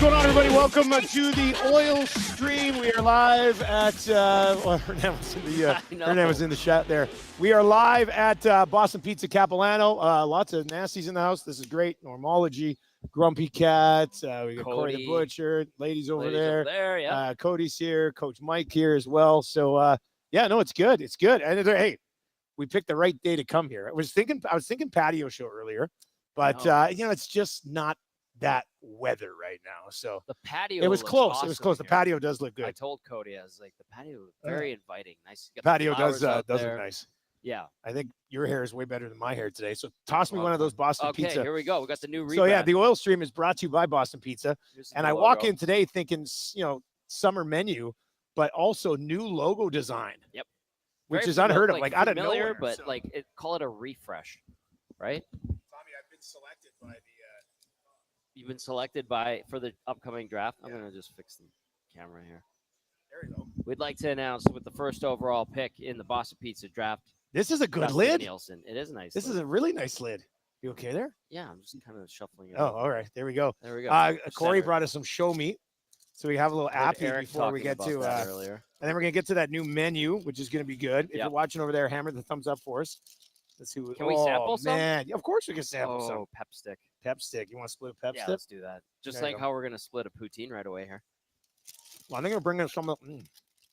going on, everybody? Welcome to the Oil Stream. We are live at, Hernan was in the chat there. We are live at Boston Pizza Capilano. Lots of nasties in the house. This is great. Normology, Grumpy Cat. We got Corey the Butcher. Ladies over there. Yeah. Cody's here. Coach Mike here as well. So, it's good. It's good. And hey, we picked the right day to come here. I was thinking patio show earlier, but, it's just not that weather right now. So the patio, it was close. Awesome. It was close. The patio does look good. I told Cody, I was like, the patio is very inviting. Nice. The patio does look nice. Yeah. I think your hair is way better than my hair today. So toss me one of those Boston Pizza. Okay, here we go. We got the new rebrand. So yeah, the Oil Stream is brought to you by Boston Pizza. And I walk in today thinking, summer menu, but also new logo design. Yep. Which is unheard of. Like out of nowhere. But call it a refresh, right? Tommy, I've been selected by the You've been selected for the upcoming draft. I'm going to just fix the camera here. There you go. We'd like to announce with the first overall pick in the Boston Pizza draft. This is a good Dustin lid. Nielson. It is nice. This is a really nice lid. You okay there? Yeah, I'm just kind of shuffling it. Oh, all right. There we go. There we go. Corey brought us some show meat. So we have a little app here before we get to earlier. And then we're going to get to that new menu, which is going to be good. If you're watching over there, hammer the thumbs up for us. Let's see. Can we sample some? Man, of course we can sample some. Pep stick. Pep stick. You want to split a pep stick? Yeah, let's do that. Just like how we're going to split a poutine right away here. Well, I think we're bringing some up.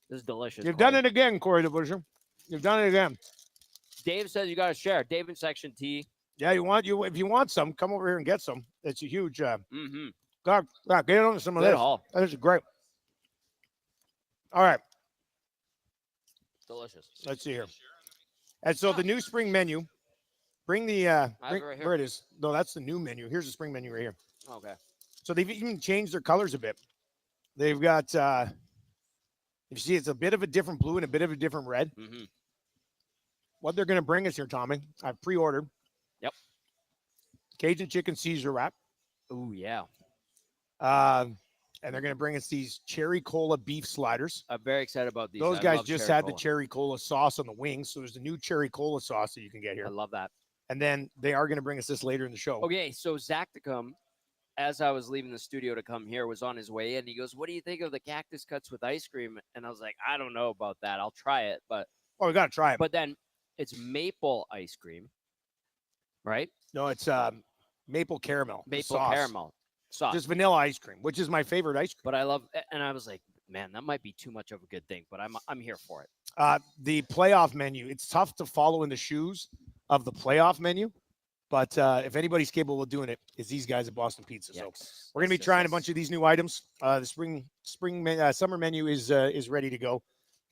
This is delicious. You've done it again, Corey the Butcher. You've done it again. Dave says you got to share. Dave in Section T. Yeah, if you want some, come over here and get some. It's a huge. God, get on some of this. This is great. All right. Delicious. Let's see here. And so the new spring menu, bring the where it is. No, that's the new menu. Here's the spring menu right here. Okay. So they've even changed their colors a bit. They've got, if you see, it's a bit of a different blue and a bit of a different red. Mm-hmm. What they're going to bring us here, Tommy, I've pre-ordered. Yep. Cajun chicken Caesar wrap. Oh, yeah. And they're going to bring us these cherry cola beef sliders. I'm very excited about these. Those guys just had the cherry cola sauce on the wings. So there's a new cherry cola sauce that you can get here. I love that. And then they are going to bring us this later in the show. Okay, so Zach to come, as I was leaving the studio to come here, was on his way in. He goes, "What do you think of the cactus cuts with ice cream?" And I was like, "I don't know about that. I'll try it." But we got to try it. But then it's maple ice cream, right? No, it's maple caramel. Maple caramel. Sauce. Just vanilla ice cream, which is my favorite ice cream. But I love, and I was like, man, that might be too much of a good thing, but I'm here for it. The playoff menu, it's tough to follow in the shoes of the playoff menu, but if anybody's capable of doing it, it's these guys at Boston Pizza. So we're going to be trying a bunch of these new items. The summer menu is ready to go,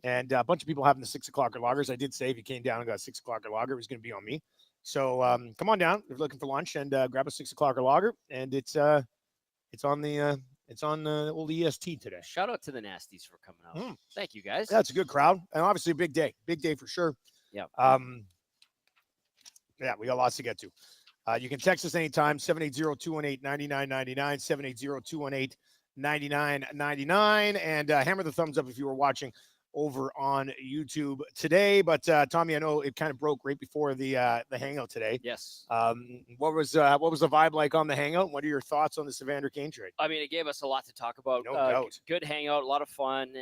and a bunch of people having the 6 o'clock lagers. I did say if you came down and got a 6 o'clock lager, it was going to be on me. So come on down if you're looking for lunch and grab a 6 o'clock lager, and it's on the old EST today. Shout out to the Nasties for coming out. Thank you, guys. That's a good crowd, and obviously a big day for sure. Yeah. Yeah, we got lots to get to. You can text us anytime, 780-218-9999, 780-218-9999, and hammer the thumbs up if you were watching over on YouTube today. But Tommy, I know it kind of broke right before the hangout today. Yes. What was the vibe like on the hangout? What are your thoughts on this Evander Kane trade? I mean, it gave us a lot to talk about. No doubt. Good hangout, a lot of fun.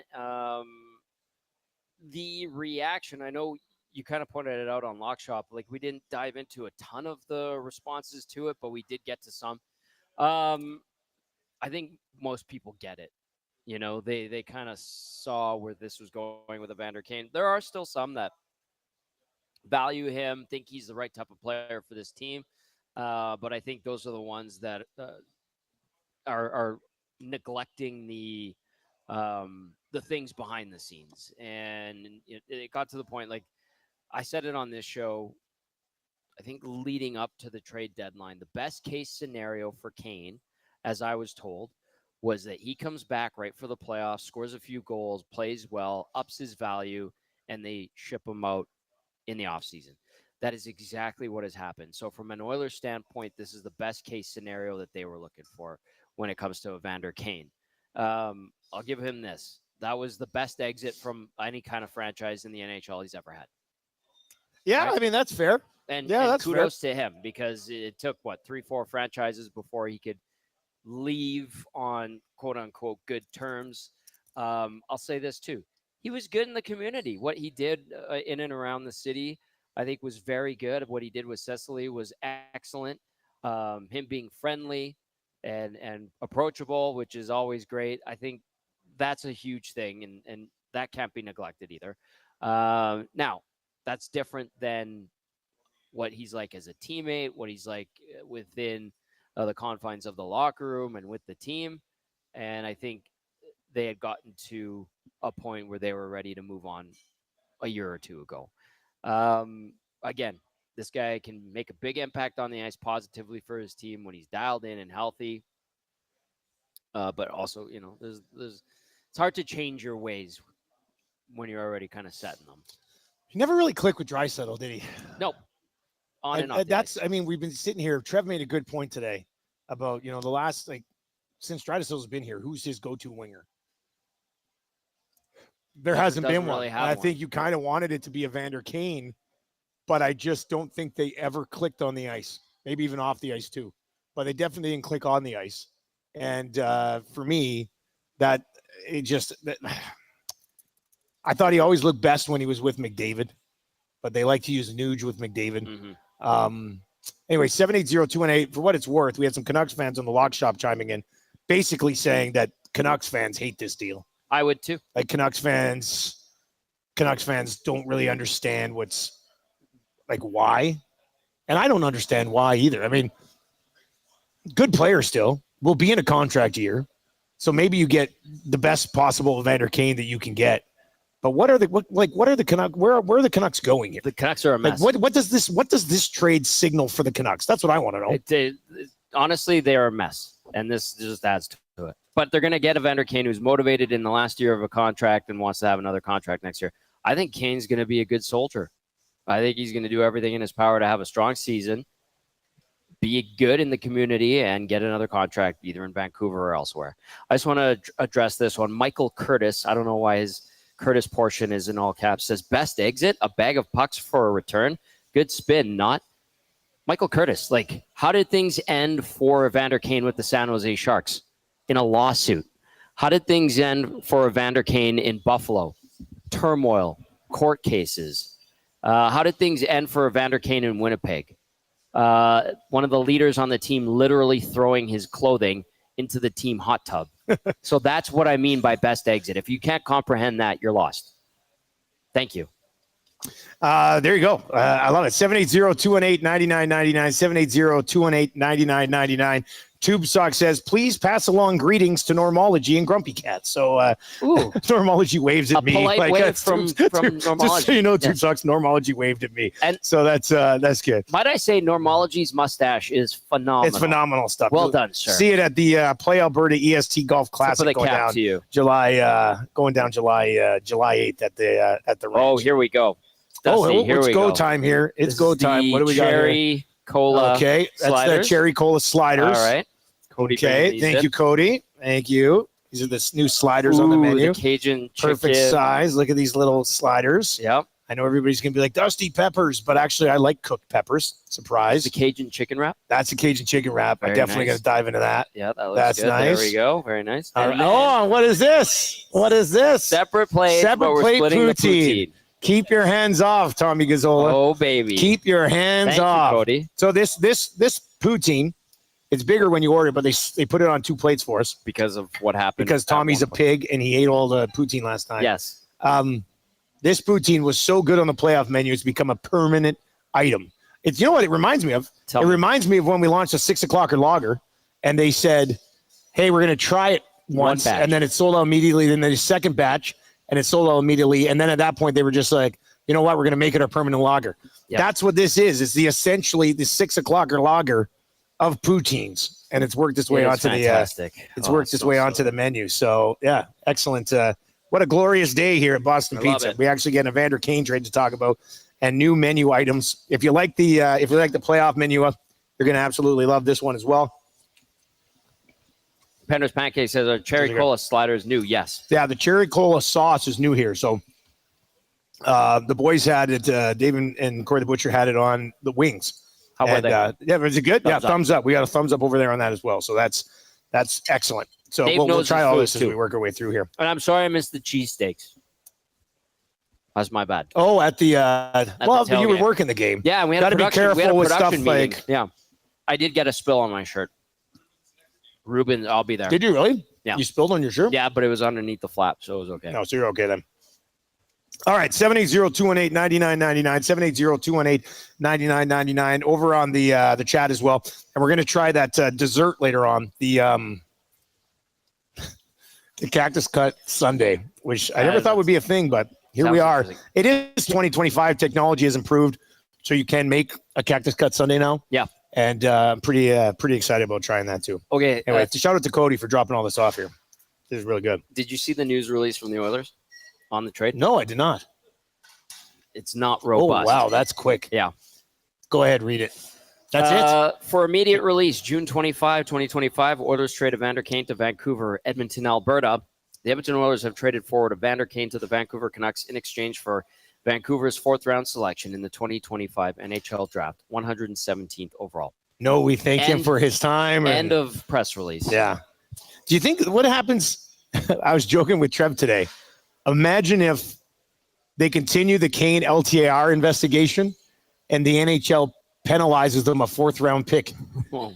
The reaction, I know you kind of pointed it out on Lock Shop. Like, we didn't dive into a ton of the responses to it, but we did get to some. I think most people get it. You know, they kind of saw where this was going with Evander Kane. There are still some that value him, think he's the right type of player for this team. But I think those are the ones that are neglecting the things behind the scenes. And it got to the point, like I said it on this show, I think leading up to the trade deadline, the best case scenario for Kane, as I was told, was that he comes back right for the playoffs, scores a few goals, plays well, ups his value, and they ship him out in the offseason. That is exactly what has happened. So from an Oilers standpoint, this is the best case scenario that they were looking for when it comes to Evander Kane. I'll give him this. That was the best exit from any kind of franchise in the NHL he's ever had. Yeah, right? I mean, that's fair. And that's kudos fair to him, because it took, 3-4 franchises before he could leave on quote unquote good terms. I'll say this too. He was good in the community. What he did in and around the city, I think, was very good. What he did with Cecily was excellent. Him being friendly and approachable, which is always great. I think that's a huge thing, and that can't be neglected either. Now, that's different than what he's like as a teammate, what he's like within the confines of the locker room and with the team. And I think they had gotten to a point where they were ready to move on a year or two ago. Again, this guy can make a big impact on the ice positively for his team when he's dialed in and healthy. But also, there's it's hard to change your ways when you're already kind of set in them. He never really clicked with Draisaitl, did he? Nope. On and off. We've been sitting here. Trev made a good point today about, the last, since Draisaitl's been here, who's his go-to winger? There hasn't been one. Really I think you kind of wanted it to be Evander Kane, but I just don't think they ever clicked on the ice. Maybe even off the ice too, but they definitely didn't click on the ice. And for me, I thought he always looked best when he was with McDavid, but they like to use Nuge with McDavid. Mm-hmm. Anyway, 780-218, for what it's worth, we had some Canucks fans on the lock shop chiming in, basically saying that Canucks fans hate this deal. I would too. Like Canucks fans don't really understand why. And I don't understand why either. I mean, good player still. Will be in a contract year. So maybe you get the best possible Evander Kane that you can get. But where are the Canucks going here? The Canucks are a mess. What does this trade signal for the Canucks? That's what I want to know. Honestly, they are a mess. And this just adds to it. But they're going to get Evander Kane, who's motivated in the last year of a contract and wants to have another contract next year. I think Kane's going to be a good soldier. I think he's going to do everything in his power to have a strong season, be good in the community, and get another contract either in Vancouver or elsewhere. I just want to address this one. Michael Curtis, I don't know why his Curtis portion is in all caps, says, best exit, a bag of pucks for a return. Good spin, not. Michael Curtis, how did things end for Evander Kane with the San Jose Sharks? In a lawsuit. How did things end for Evander Kane in Buffalo? Turmoil, court cases. How did things end for Evander Kane in Winnipeg? One of the leaders on the team literally throwing his clothing into the team hot tub. So that's what I mean by best exit. If you can't comprehend that, you're lost. Thank you. There you go. I love it. 780-218-9999. 780-218-9999. Tube Sock says, please pass along greetings to Normology and Grumpy Cat. So Normology waves at me. A polite wave from Normology. Just so you know, Tube Socks, Normology waved at me. And so that's good. Might I say Normology's mustache is phenomenal. It's phenomenal stuff. Well done, sir. See it at the Play Alberta EST Golf Classic going down July 8th at the range. Oh, here we go. Dusty, it's go time here. It's go time. What do we got here? Cherry Cola. Okay, that's the Cherry Cola sliders. All right. Cody, okay, thank you, Cody. Thank you. These are the new sliders on the menu. The Cajun Perfect chicken. size. Look at these little sliders. Yep. I know everybody's going to be like, Dusty peppers, but actually I like cooked peppers. Surprise. The Cajun chicken wrap. That's a Cajun chicken wrap. I'm definitely going to dive into that. Yeah, that looks That's good. nice. There we go. Very nice. What is this? What is this? Separate plate. Separate plate poutine. Keep your hands off, Tommy Gazzola. Oh, baby. Keep your hands off. Thank you, Cody. So this poutine, it's bigger when you order it, but they put it on 2 plates for us. Because of what happened. Because Tommy's a pig and he ate all the poutine last night. Yes. This poutine was so good on the playoff menu, it's become a permanent item. You know what it reminds me of? It reminds me of when we launched a 6 o'clocker lager and they said, hey, we're going to try it once. And then it sold out immediately. Then the second batch. And it sold out immediately. And then at that point, they were just like, you know what? We're going to make it our permanent lager. Yep. That's what this is. It's essentially the 6 o'clocker lager of poutines. And it's worked its way onto the menu. So, yeah, excellent. What a glorious day here at Boston Pizza. We actually get an Evander Kane trade to talk about and new menu items. If you like the playoff menu, you're going to absolutely love this one as well. Pender's Pancake says, our cherry cola slider is new. Yes. Yeah, the cherry cola sauce is new here. So the boys had it. Dave and Corey the Butcher had it on the wings. How were they? Yeah, was it good? Thumbs up. We got a thumbs up over there on that as well. So that's That's excellent. So Dave we'll knows try his all food, this as too. we work our way through here. And I'm sorry I missed the cheesesteaks. That's my bad. Oh, at the but you were tailgate. working the game. Yeah, we had Gotta a be production, we had a careful with production stuff meeting. like- Yeah. I did get a spill on my shirt. Ruben, I'll be there. Did you really? Yeah. You spilled on your shirt? Yeah, but it was underneath the flap, so it was okay. No, so you're okay then. All right, 780-218-9999, 780-218-9999 over on the chat as well. And we're going to try that dessert later on, the Cactus Cut Sundae, which I never thought would be a thing, but here we are. Interesting. It is 2025. Technology has improved, so you can make a Cactus Cut Sundae now. Yeah. And I'm pretty excited about trying that too. Okay. Anyway, shout out to Cody for dropping all this off here. This is really good. Did you see the news release from the Oilers on the trade? No, I did not. It's not robust. Oh, wow, that's quick. Yeah. Go ahead, read it. That's it? For immediate release, June 25, 2025, Oilers trade Evander Kane to Vancouver, Edmonton, Alberta. The Edmonton Oilers have traded forward Evander Kane to the Vancouver Canucks in exchange for Vancouver's fourth-round selection in the 2025 NHL Draft, 117th overall. No, we thank him for his time. End of press release. Yeah. Do you think what happens? I was joking with Trev today. Imagine if they continue the Kane LTAR investigation and the NHL penalizes them a fourth-round pick,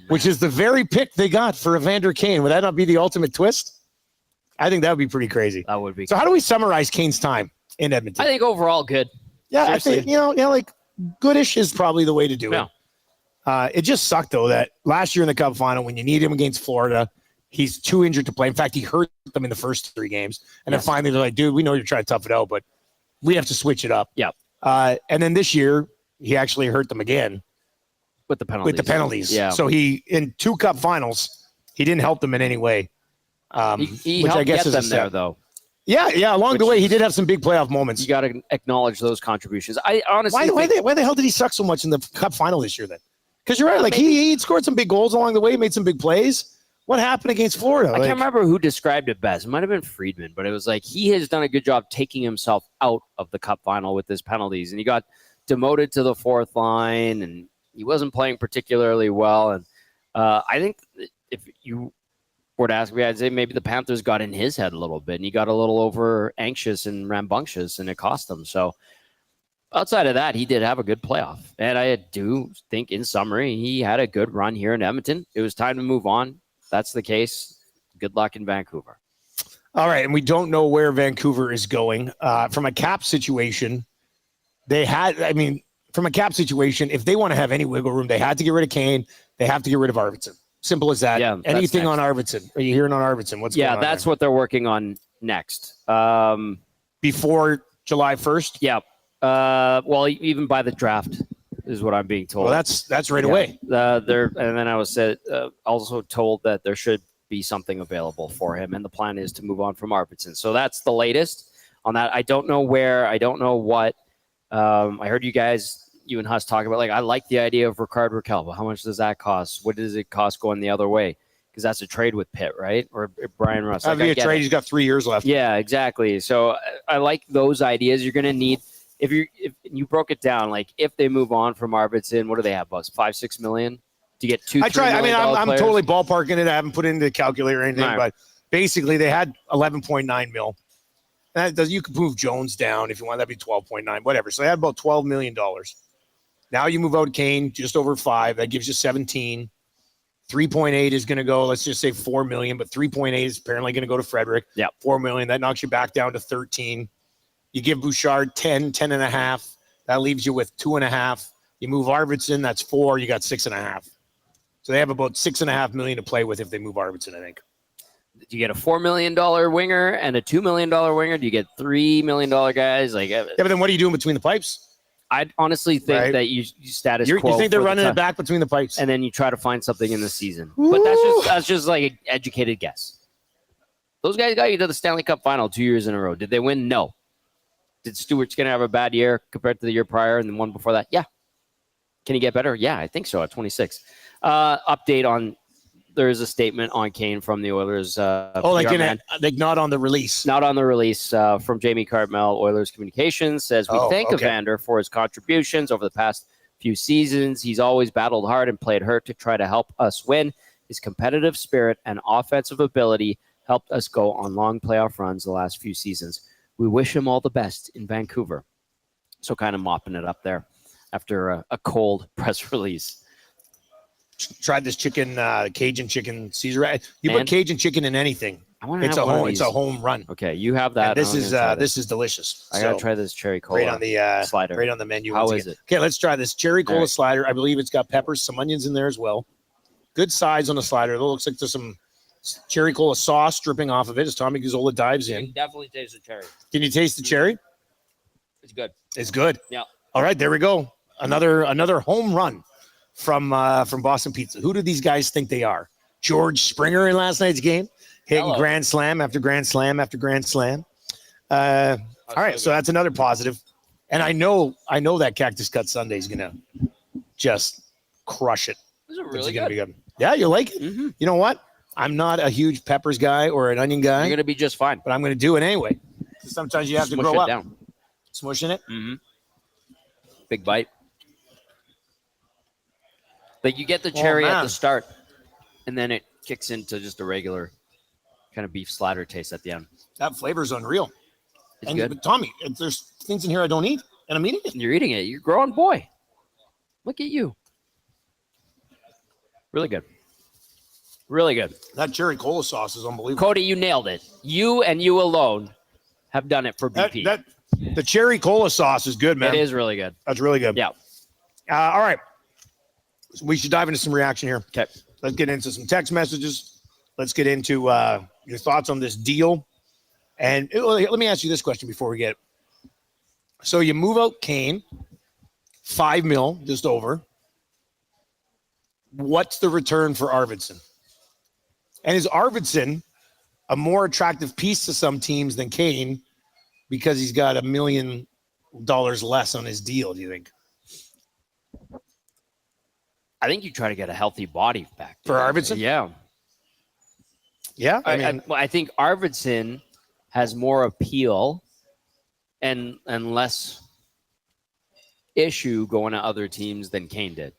which is the very pick they got for Evander Kane. Would that not be the ultimate twist? I think that would be pretty crazy. That would be. So how do we summarize Kane's time in Edmonton? I think overall good. Yeah, Seriously. I think, like goodish is probably the way to do it. It just sucked, though, that last year in the Cup final, when you need him against Florida, he's too injured to play. In fact, he hurt them in the first 3 games. And then finally they're like, dude, we know you're trying to tough it out, but we have to switch it up. Yeah. And then this year, he actually hurt them again. With the penalties. Yeah. So he, in 2 Cup finals, he didn't help them in any way. He which helped I guess get is them a there, step. though. Yeah. Along the way, he did have some big playoff moments. You got to acknowledge those contributions. I honestly Why the hell did he suck so much in the Cup final this year then? Because you're right. Like he scored some big goals along the way, made some big plays. What happened against Florida? I can't remember who described it best. It might have been Friedman, but it was like he has done a good job taking himself out of the Cup final with his penalties. And he got demoted to the 4th line, and he wasn't playing particularly well. And I think if you were to ask me, I'd say maybe the Panthers got in his head a little bit, and he got a little over anxious and rambunctious, and it cost them. So outside of that, he did have a good playoff. And I do think, in summary, he had a good run here in Edmonton. It was time to move on. That's the case. Good luck in Vancouver. All right, and we don't know where Vancouver is going. From a cap situation, from a cap situation, if they want to have any wiggle room, they had to get rid of Kane. They have to get rid of Arvidsson. Simple as that. Yeah, anything on Arvidsson? Are you hearing on Arvidsson? What's going on? Yeah, that's what they're working on next. Before July 1st? Yeah. Well, even by the draft is what I'm being told. Well, that's right away. And then I was also told that there should be something available for him, and the plan is to move on from Arvidsson. So that's the latest on that. I don't know where. I don't know what. I heard you and Huss talk about, I like the idea of Rickard Rakell, but how much does that cost? What does it cost going the other way? Because that's a trade with Pitt, right? Or Brian Russ. That'd be a trade. He's got 3 years left. Yeah, exactly. So I like those ideas. You're going to need, if you broke it down, if they move on from Arvidsson, what do they have, about $5-6 million to get $2-3 million I'm players? totally ballparking it. I haven't put it into the calculator or anything, but basically they had 11.9 mil. You could move Jones down if you want. That'd be 12.9, whatever. So they had about $12 million. Now you move out Kane, just over 5. That gives you 17. 3.8 is going to go, let's just say 4 million, but 3.8 is apparently going to go to Frederick. Yeah. 4 million. That knocks you back down to 13. You give Bouchard 10.5. That leaves you with 2.5. You move Arvidsson, that's 4. You got 6.5. So they have about $6.5 million to play with if they move Arvidsson, I think. Do you get a $4 million winger and a $2 million winger? Do you get $3 million guys? Yeah, but then what are you doing between the pipes? I honestly think that you status quo. You think they're running it back between the pipes, and then you try to find something in the season. But that's just like an educated guess. Those guys got you to the Stanley Cup final 2 years in a row. Did they win? No. Did Stewart's going to have a bad year compared to the year prior and the one before that? Yeah. Can he get better? Yeah, I think so at 26. Update on. There is a statement on Kane from the Oilers. Not on the release. Not on the release from Jamie Cartmel. Oilers Communications says, we thank Evander for his contributions over the past few seasons. He's always battled hard and played hurt to try to help us win. His competitive spirit and offensive ability helped us go on long playoff runs the last few seasons. We wish him all the best in Vancouver. So kind of mopping it up there after a cold press release. Tried this chicken, Cajun chicken Caesar. You put Cajun chicken in anything. It's a home run. Okay, you have that. And this is delicious. I gotta try this cherry cola right on the slider. Right on the menu. How is it? Okay, let's try this cherry cola slider. I believe it's got peppers, some onions in there as well. Good size on the slider. It looks like there's some cherry cola sauce dripping off of it as Tommy Gazzola dives in. You can definitely taste the cherry. Can you taste the cherry? It's good. It's good. Yeah. All right, there we go. Another home run from Boston Pizza. Who do these guys think they are? George Springer in last night's game, hitting grand slam after grand slam after grand slam. All right, so that's another positive. And I know that Cactus Cut Sunday is gonna just crush it. This is really good. Yeah, you like it? Mm-hmm. You know what? I'm not a huge peppers guy or an onion guy. You're going to be just fine. But I'm going to do it anyway. Sometimes you have to grow up. Down. Smushing it? Mm-hmm. Big bite. Like you get the cherry at the start, and then it kicks into just a regular kind of beef slider taste at the end. That flavor's unreal. It's good. But Tommy, there's things in here I don't eat, and I'm eating it. You're eating it. You're a growing boy. Look at you. Really good. Really good. That cherry cola sauce is unbelievable. Cody, you nailed it. You and you alone have done it for BP. The cherry cola sauce is good, man. It is really good. That's really good. Yeah. All right. So we should dive into some reaction here. Okay. Let's get into some text messages. Let's get into your thoughts on this deal. And let me ask you this question before we get it. So you move out Kane, $5 million, just over. What's the return for Arvidsson? And is Arvidsson a more attractive piece to some teams than Kane because he's got $1 million less on his deal, do you think? I think you try to get a healthy body back. For Arvidsson? Yeah. Yeah? I think Arvidsson has more appeal and less issue going to other teams than Kane did.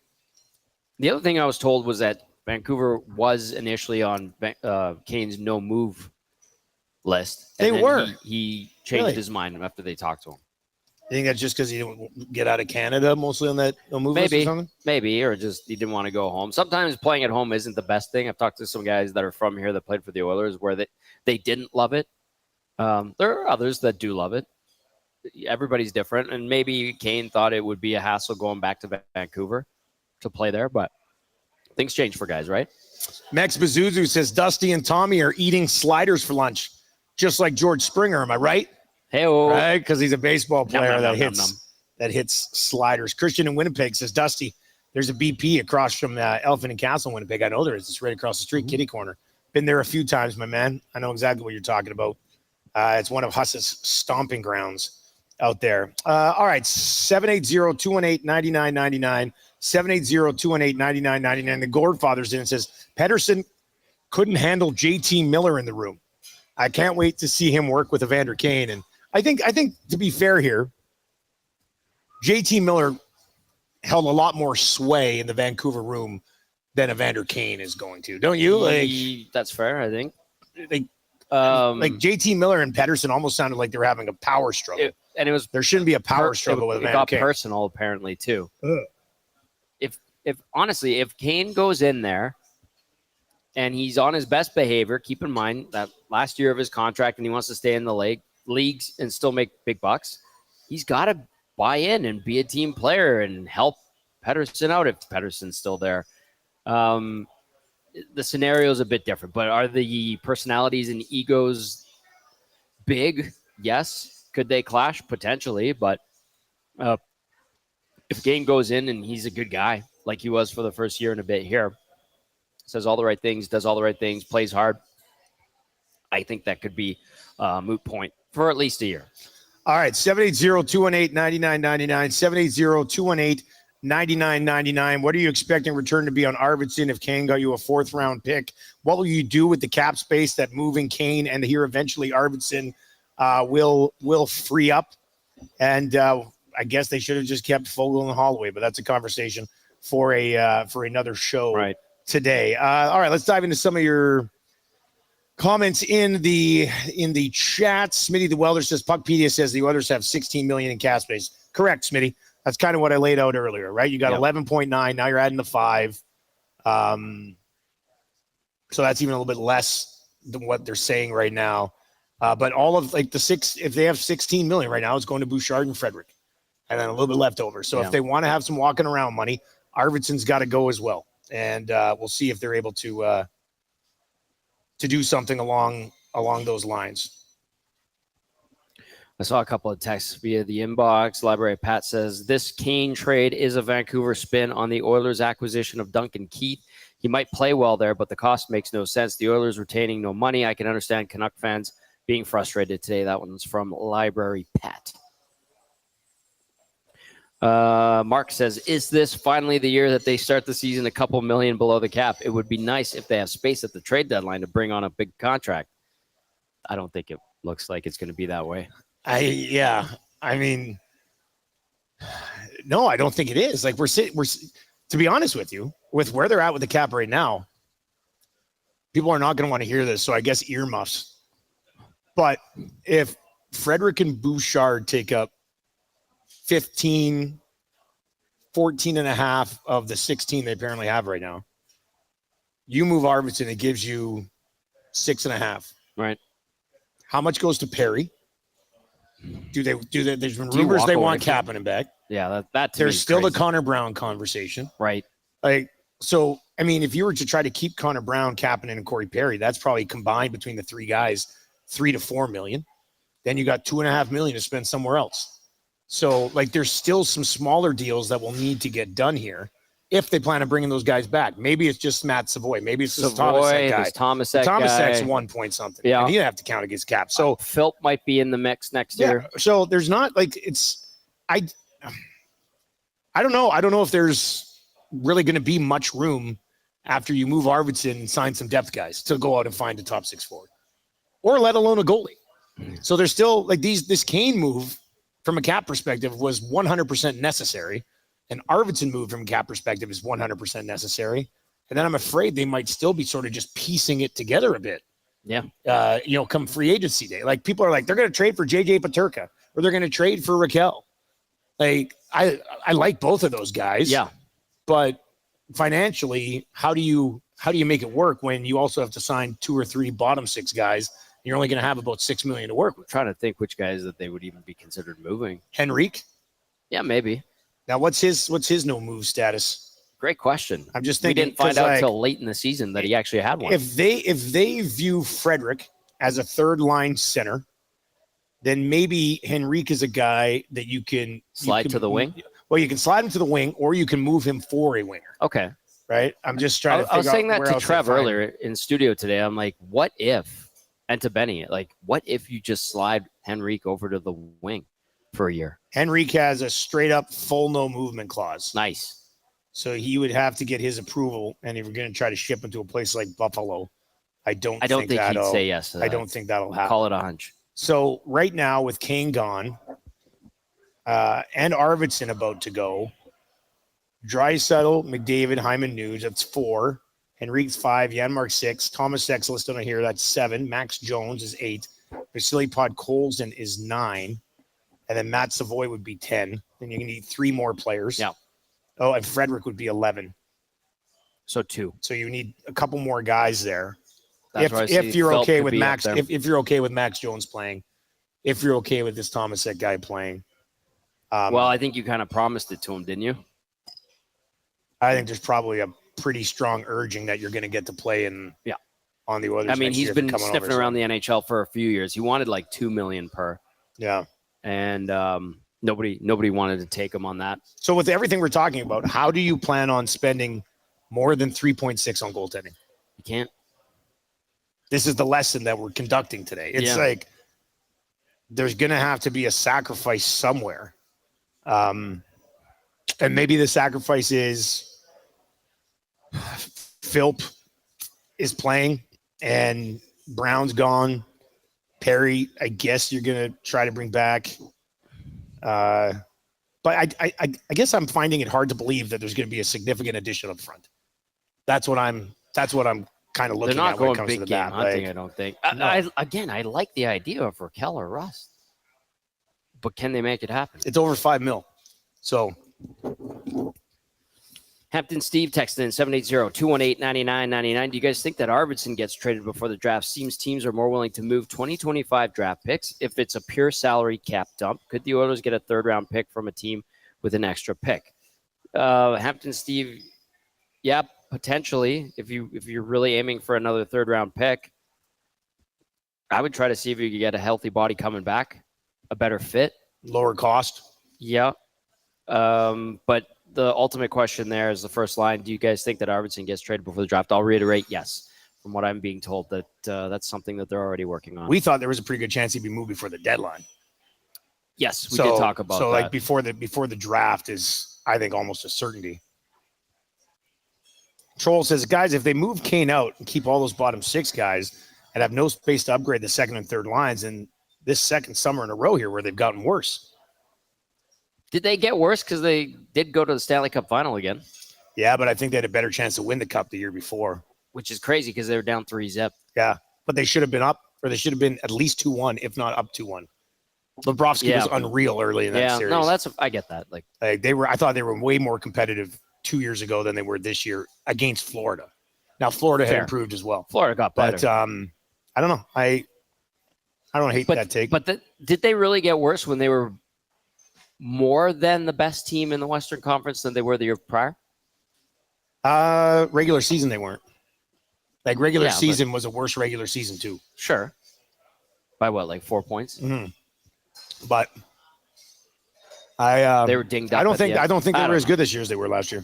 The other thing I was told was that Vancouver was initially on Kane's no move list. They were. He changed his mind after they talked to him. You think that's just because he didn't get out of Canada mostly on that no move list or something? Maybe, or just he didn't want to go home. Sometimes playing at home isn't the best thing. I've talked to some guys that are from here that played for the Oilers where they didn't love it. There are others that do love it. Everybody's different, and maybe Kane thought it would be a hassle going back to Vancouver to play there, but things change for guys, right? Max Bazuzu says Dusty and Tommy are eating sliders for lunch, just like George Springer. Am I right? Hey-o. Right, because he's a baseball player that hits sliders. Christian in Winnipeg says, Dusty, there's a BP across from Elephant and Castle in Winnipeg. I know there is. It's right across the street, Kitty Corner. Been there a few times, my man. I know exactly what you're talking about. It's one of Huss's stomping grounds out there. All right, 780-218-9999. 780-218-9999. The Gourdfather's in and says, Pettersson couldn't handle JT Miller in the room. I can't wait to see him work with Evander Kane. And I think to be fair here, JT Miller held a lot more sway in the Vancouver room than Evander Kane is going to. Don't you? That's fair, I think. Like JT Miller and Pettersson almost sounded like they were having a power struggle. There shouldn't be a power struggle with Evander Kane. It got personal, apparently, too. If honestly, if Kane goes in there and he's on his best behavior, keep in mind that last year of his contract and he wants to stay in the leagues and still make big bucks, he's got to buy in and be a team player and help Pettersson out if Pettersson's still there. The scenario is a bit different, but are the personalities and egos big? Yes. Could they clash? Potentially, but if Kane goes in and he's a good guy, like he was for the first year and a bit here, says all the right things, does all the right things, plays hard, I think that could be a moot point for at least a year. All right, 780-218-9999, 780-218-9999. What are you expecting return to be on Arvidsson if Kane got you a fourth-round pick? What will you do with the cap space that moving Kane and here eventually Arvidsson will free up? And I guess they should have just kept Fogle and Holloway, but that's a conversation for another show. Right. today. All right, let's dive into some of your comments in the chat. Smitty the Welder says, Puckpedia says the Oilers have $16 million in cap space. Correct, Smitty. That's kind of what I laid out earlier, right? You got 11.9. Now you're adding the 5. So that's even a little bit less than what they're saying right now. But all of like the 6, if they have 16 million right now, it's going to Bouchard and Frederick, and then a little bit left over. So if they want to have some walking around money, Arvidsson's got to go as well. And we'll see if they're able to do something along those lines. I saw a couple of texts via the inbox. Library Pat says, this Kane trade is a Vancouver spin on the Oilers' acquisition of Duncan Keith. He might play well there, but the cost makes no sense. The Oilers retaining no money. I can understand Canuck fans being frustrated today. That one's from Library Pat. Mark says, is this finally the year that they start the season a couple million below the cap? It would be nice if they have space at the trade deadline to bring on a big contract. I don't think it looks like it's going to be that way. I mean, no, I don't think it is. Like we're to be honest with you, with where they're at with the cap right now, people are not going to want to hear this. So I guess earmuffs. But if Frederick and Bouchard take up 14 and a half of the 16 they apparently have right now, you move Arvidsson, it gives you 6.5. Right. How much goes to Perry? There's been rumors they want Kapanen back. Yeah, that there's still crazy. The Connor Brown conversation. Right. Like, so, I mean, if you were to try to keep Connor Brown, Kapanen, and Corey Perry, that's probably combined between the 3 guys, $3 to $4 million. Then you got $2.5 million to spend somewhere else. So, like, there's still some smaller deals that will need to get done here if they plan on bringing those guys back. Maybe it's just Matt Savoy. Maybe it's just Thomasek guy. Thomasek's 1 point something. Yeah. And he'd have to count against cap. So Philp might be in the mix next year. So there's not like I don't know. I don't know if there's really going to be much room after you move Arvidsson and sign some depth guys to go out and find a top 6 forward, or let alone a goalie. So there's still like this Kane move from a cap perspective was 100% necessary. An Arvidsson move from a cap perspective is 100% necessary. And then I'm afraid they might still be sort of just piecing it together a bit. Yeah. Come free agency day. Like people are like, they're going to trade for JJ Peterka or they're going to trade for Raquel. Like I like both of those guys. Yeah. But financially, how do you make it work when you also have to sign 2 or 3 bottom 6 guys? And you're only going to have about $6 million to work with. I'm trying to think which guys that they would even be considered moving. Henrique? Yeah, maybe. Now, what's his no move status? Great question. I'm just thinking we didn't find out until late in the season that he actually had one. If they view Frederick as a 3rd line center, then maybe Henrique is a guy that you can slide to the wing. Well, you can slide him to the wing, or you can move him for a winger. Okay. Right. I'm just trying to. I was saying that to Trev earlier in studio today. I'm like, what if, and to Benny, like, what if you just slide Henrique over to the wing for a year? Henrique has a straight up full no movement clause. Nice. So he would have to get his approval, and if we're going to try to ship him to a place like Buffalo, I don't think he'd say yes to that. I don't think that'll happen. Call it a hunch. So right now with Kane gone, and Arvidsson about to go, Draisaitl, McDavid, Hyman Nuge, that's 4. Henrique's 5, Janmark 6, Thomasek's listed on here, that's 7. Max Jones is 8. Vasily Podkolzin is 9. And then Matt Savoy would be 10. Then you need 3 more players. Yeah. Oh, and Frederick would be 11. So 2. So you need a couple more guys there. That's if you're okay with Max, if you're okay with Max Jones playing, if you're okay with this Thomasek guy playing. Well, I think you kind of promised it to him, didn't you? I think there's probably a pretty strong urging that you're going to get to play on the Oilers. I mean, he's been sniffing around the NHL for a few years. He wanted like $2 million per. Yeah. And nobody wanted to take him on that. So with everything we're talking about, how do you plan on spending more than 3.6 on goaltending? You can't. This is the lesson that we're conducting today. It's like there's going to have to be a sacrifice somewhere. And maybe the sacrifice is Philp is playing and Brown's gone. Perry, I guess you're going to try to bring back. But I guess I'm finding it hard to believe that there's going to be a significant addition up front. That's what I'm kind of looking They're not at when it going comes to big the game bat. hunting, Like, I don't think. No. I like the idea of Raquel or Rust. But can they make it happen? it's over $5 million. So Hampton Steve texted in 780-218-9999. Do you guys think that Arvidsson gets traded before the draft? Seems teams are more willing to move 2025 draft picks. If it's a pure salary cap dump, could the Oilers get a third-round pick from a team with an extra pick? Hampton Steve, yeah, potentially. If you're really aiming for another third-round pick, I would try to see if you could get a healthy body coming back, a better fit. lower cost. Yeah. But the ultimate question there is the first line. Do you guys think that Arvidsson gets traded before the draft? I'll reiterate, yes. From what I'm being told, that that's something that they're already working on. We thought there was a pretty good chance he'd be moved before the deadline. Yes, we did talk about that. So like before the draft is, I think, almost a certainty. Troll says, guys, if they move Kane out and keep all those bottom 6 guys and have no space to upgrade the second and third lines, and this second summer in a row here where they've gotten worse. Did they get worse? Because they did go to the Stanley Cup final again. Yeah, but I think they had a better chance to win the cup the year before. Which is crazy because they were down 3-0. Yeah, but they should have been up, or they should have been at least 2-1, if not up 2-1. Bobrovsky was unreal early in that series. No, I get that. Like I thought they were way more competitive 2 years ago than they were this year against Florida. Now Florida had improved as well. Florida got better. But I don't know. I don't hate that take. But did they really get worse when they were more than the best team in the Western Conference than they were the year prior? Regular season they weren't. Like regular season was a worse regular season too. Sure. By what, like 4 points? Mm-hmm. But they were dinged up. I don't think they were as good this year as they were last year.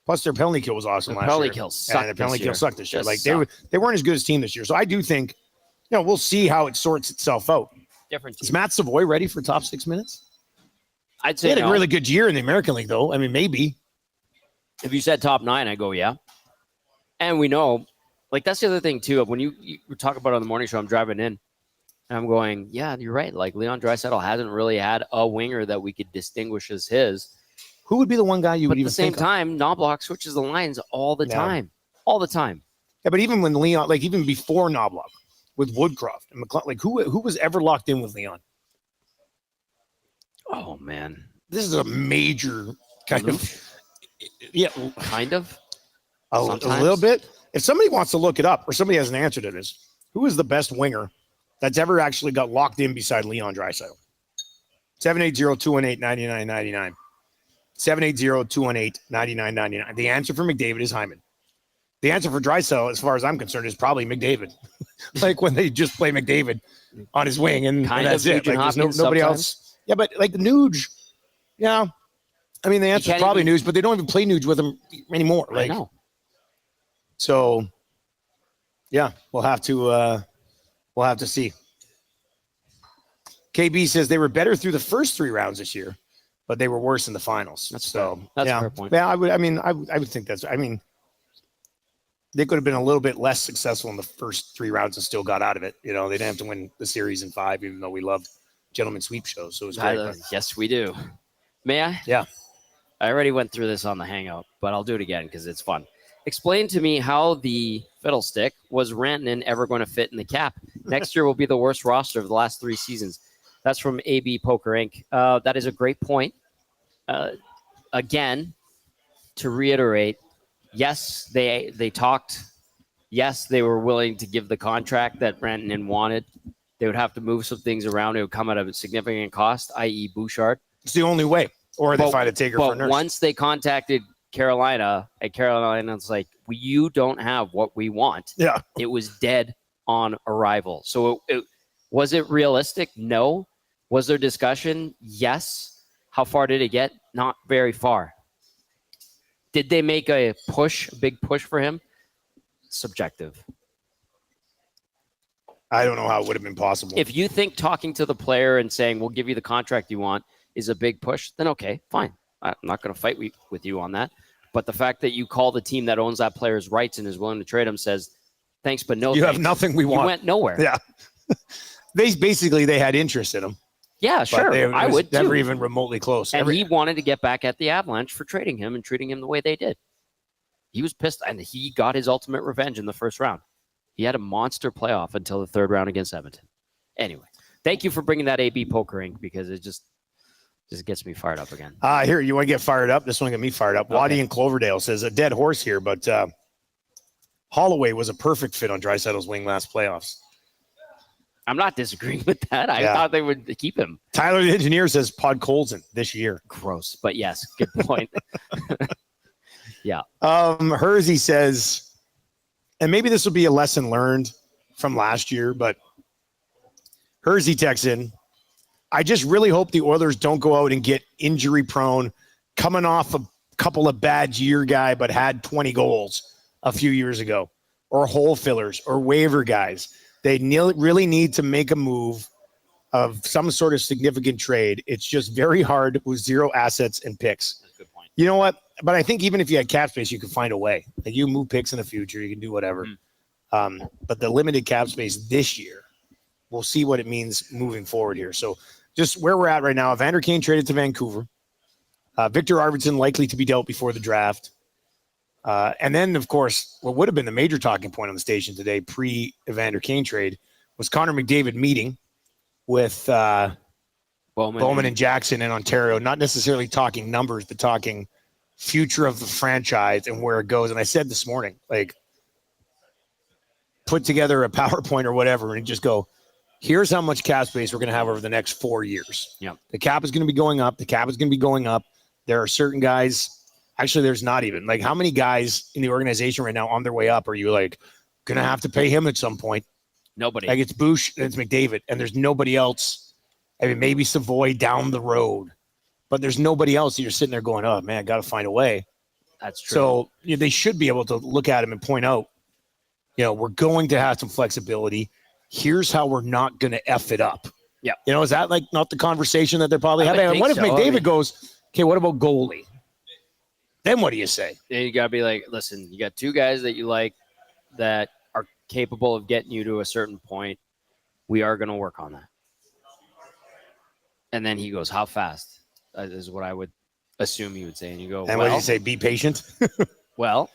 Plus their penalty kill was awesome last year. Penalty kill sucked. And the penalty kill sucked this year. Just like they weren't as good as team this year. So I do think, we'll see how it sorts itself out. Different team. Is Matt Savoy ready for top 6 minutes? I'd say he had a really good year in the American League, though. I mean, maybe. If you said top 9, I go, yeah. And we know, like, that's the other thing, too. When you talk about it on the morning show, I'm driving in, and I'm going, yeah, you're right. Like, Leon Draisaitl hasn't really had a winger that we could distinguish as his. Who would be the one guy you would even think of? But at the same time, Knobloch switches the lines all the time. All the time. Yeah, but even when Leon, like, even before Knobloch, with Woodcroft and McClellan, like, who was ever locked in with Leon? Oh, man. This is a major kind of... Yeah, kind of. A little bit. If somebody wants to look it up, or somebody has an answer to this, who is the best winger that's ever actually got locked in beside Leon Draisaitl? 780-218-9999. 780-218-9999. The answer for McDavid is Hyman. The answer for Draisaitl, as far as I'm concerned, is probably McDavid. Like when they just play McDavid on his wing, and that's it. Like there's nobody else. Yeah, but like Nuge, I mean, the answer is probably Nuge, but they don't even play Nuge with him anymore. Like, I know. So, yeah, we'll have to see. KB says they were better through the first 3 rounds this year, but they were worse in the finals. That's so fair. That's a fair point. Yeah, I would think that's. I mean, they could have been a little bit less successful in the first 3 rounds and still got out of it. They didn't have to win the series in 5, even though we love gentleman sweep shows. So it was great. Yes, we do. May I? Yeah. I already went through this on the Hangout, but I'll do it again because it's fun. Explain to me how the fiddlestick was Rantanen ever going to fit in the cap. Next year will be the worst roster of the last 3 seasons. That's from AB Poker Inc. That is a great point. Again, to reiterate, yes, they talked. Yes, they were willing to give the contract that Rantanen wanted. They would have to move some things around. It would come at a significant cost, i.e. Bouchard. It's the only way. Or they find a taker for Nurse. Once they contacted Carolina, and Carolina's like, you don't have what we want. Yeah. It was dead on arrival. So was it realistic? No. Was there discussion? Yes. How far did it get? Not very far. Did they make a big push for him? Subjective. I don't know how it would have been possible. If you think talking to the player and saying, we'll give you the contract you want is a big push, then okay, fine. I'm not going to fight with you on that. But the fact that you call the team that owns that player's rights and is willing to trade him says, thanks, but no you thanks. Have nothing we want. You went nowhere. Yeah. They had interest in him. Yeah, sure. I would never too. Even remotely close. And he wanted to get back at the Avalanche for trading him and treating him the way they did. He was pissed, and he got his ultimate revenge in the first round. He had a monster playoff until the third round against Edmonton. Anyway, thank you for bringing that AB poker ink because it just gets me fired up again. Here, you want to get fired up? This one got me fired up. Okay. Waddy in Cloverdale says, a dead horse here, but Holloway was a perfect fit on Draisaitl's wing last playoffs. I'm not disagreeing with that. I thought they would keep him. Tyler the engineer says Podkolzin this year. Gross, but yes, good point. Yeah. Hersey says, and maybe this will be a lesson learned from last year, but Hersey texts in, I just really hope the Oilers don't go out and get injury prone, coming off a couple of bad year guy, but had 20 goals a few years ago, or hole fillers or waiver guys. They really need to make a move of some sort of significant trade. It's just very hard with zero assets and picks. That's a good point. You know what? But I think even if you had cap space, you could find a way. Like you move picks in the future, you can do whatever. But the limited cap space this year, we'll see what it means moving forward here. So just where we're at right now, Evander Kane traded to Vancouver. Victor Arvidsson likely to be dealt before the draft. And then, of course, what would have been the major talking point on the station today, pre-Evander Kane trade, was Connor McDavid meeting with Bowman and Jackson in Ontario, not necessarily talking numbers, but talking future of the franchise and where it goes. And I said this morning, like, put together a PowerPoint or whatever and just go, here's how much cap space we're going to have over the next 4 years. Yeah. The cap is going to be going up. The cap is going to be going up. There are certain guys. Actually, there's not even. Like, how many guys in the organization right now on their way up are you, like, going to have to pay him at some point? Nobody. Like, it's Bush and it's McDavid, and there's nobody else. I mean, maybe Savoy down the road, but there's nobody else that you're sitting there going, oh, man, got to find a way. That's true. So they should be able to look at him and point out, we're going to have some flexibility. Here's how we're not going to F it up. Yeah. Is that, like, not the conversation that they're probably having? And what if McDavid goes, okay, what about goalie? Then what do you say? You got to be like, listen, you got two guys that you like that are capable of getting you to a certain point. We are going to work on that. And then he goes, how fast? That is what I would assume he would say. And you go, and what do you say? Be patient? Well,